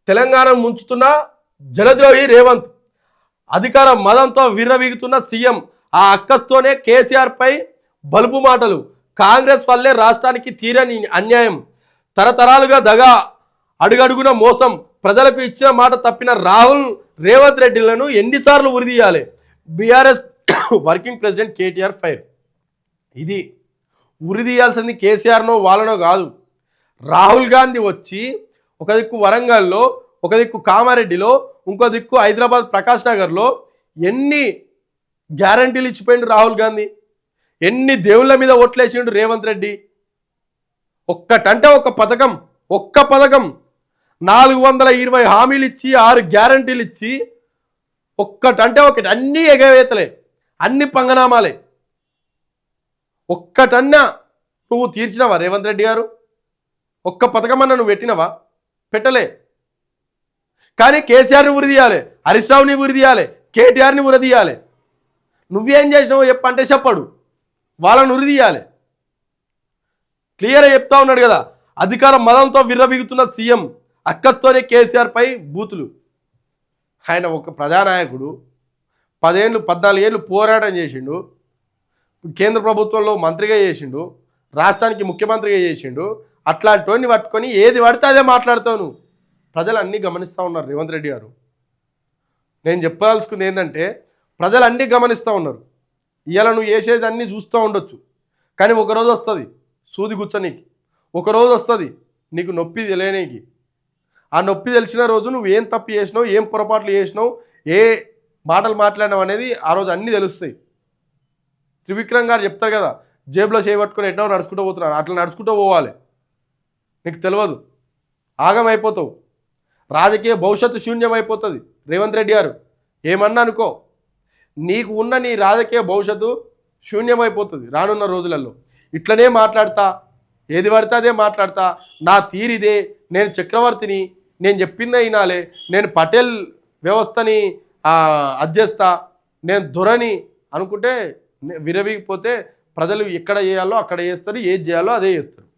తెలంగాణ ముంచుతున్న జలద్రోహి రేవంత్, అధికార మదంతో విర్రవీగుతున్న సీఎం, ఆ అక్కస్తోనే కేసీఆర్ పై బలుపు మాటలు. కాంగ్రెస్ వల్లే రాష్ట్రానికి తీరని అన్యాయం, తరతరాలుగా దగా, అడుగడుగున మోసం, ప్రజలకు ఇచ్చిన మాట తప్పిన రాహుల్ రేవంత్ రెడ్డిలను ఎన్నిసార్లు ఉరిదీయాలి? BRS working president KTR fire. ఇది ఉరిదీయాల్సింది కేసీఆర్నో వాళ్ళనో కాదు. రాహుల్ గాంధీ వచ్చి ఒక దిక్కు వరంగల్లో, ఒక దిక్కు కామారెడ్డిలో, ఇంకో దిక్కు హైదరాబాద్ ప్రకాష్ నగర్లో ఎన్ని గ్యారంటీలు ఇచ్చిపోయిండు రాహుల్ గాంధీ, ఎన్ని దేవుళ్ళ మీద ఓట్లేసిండు రేవంత్ రెడ్డి. ఒక్కటంటే ఒక్క పథకం 420 హామీలు ఇచ్చి 6 గ్యారంటీలు ఇచ్చి ఒక్కటంటే ఒకటి, అన్నీ ఎగవేతలే, అన్ని పంగనామాలే. ఒక్కటన్నా నువ్వు తీర్చినవా రేవంత్ రెడ్డి గారు? ఒక్క పథకమన్నా నువ్వు పెట్టినవా? పెట్టలే. కానీ కేసీఆర్ని ఉరిదీయాలి, హరీష్ రావుని ఉరిదీయాలి, కేటీఆర్ని ఉరిదీయాలి. నువ్వేం చేసినావు చెప్పంటే చెప్పడు, వాళ్ళని ఉరిదీయాలి. క్లియర్గా చెప్తా ఉన్నాడు కదా, అధికార మదంతో విర్రబీగుతున్న సీఎం, అక్కస్తోనే కేసీఆర్ పై బూతులు. ఆయన ఒక ప్రజానాయకుడు, 14 ఏళ్ళు పోరాటం చేసిండు, కేంద్ర ప్రభుత్వంలో మంత్రిగా చేసిండు, రాష్ట్రానికి ముఖ్యమంత్రిగా చేసిండు. అట్లాంటివన్నీ పట్టుకొని ఏది పడితే అదే మాట్లాడతావు. ప్రజలు అన్నీ గమనిస్తూ ఉన్నారు రేవంత్ రెడ్డి గారు. నేను చెప్పాల్సుకుంది ఏంటంటే, ప్రజలు అన్నీ గమనిస్తూ ఉన్నారు. ఇవాళ నువ్వు చేసేది అన్నీ చూస్తూ ఉండొచ్చు, కానీ ఒకరోజు వస్తుంది సూది గుచ్చనీకి, ఒకరోజు వస్తుంది నీకు నొప్పి తెలియనీకి. ఆ నొప్పి తెలిసిన రోజు నువ్వు ఏం తప్పు చేసినావు, ఏం పొరపాట్లు చేసినావు, ఏ మాటలు మాట్లాడినావు అనేది ఆ రోజు అన్నీ తెలుస్తాయి. త్రివిక్రమ్ గారు చెప్తారు కదా, జేబులో చేయబట్టుకొని ఎన్నో నడుచుకుంటూ పోతున్నాను, అట్లా నడుచుకుంటూ పోవాలి. నీకు తెలియదు, ఆగమైపోతావు, రాజకీయ భవిష్యత్తు శూన్యమైపోతుంది. రేవంత్ రెడ్డి గారు ఏమన్నా అనుకో, నీకు ఉన్న నీ రాజకీయ భవిష్యత్తు శూన్యమైపోతుంది రానున్న రోజులలో. ఇట్లనే మాట్లాడతా, ఏది పడితే అదే మాట్లాడతా, నా తీరిదే, నేను చక్రవర్తిని, నేను చెప్పిందే వినాలే, నేను పటేల్ వ్యవస్థని అధ్యస్తా, నేను దొరని అనుకుంటే విరవీగిపోతే ప్రజలు ఎక్కడ చేయాలో అక్కడ చేస్తారు, ఏది చేయాలో అదే చేస్తారు.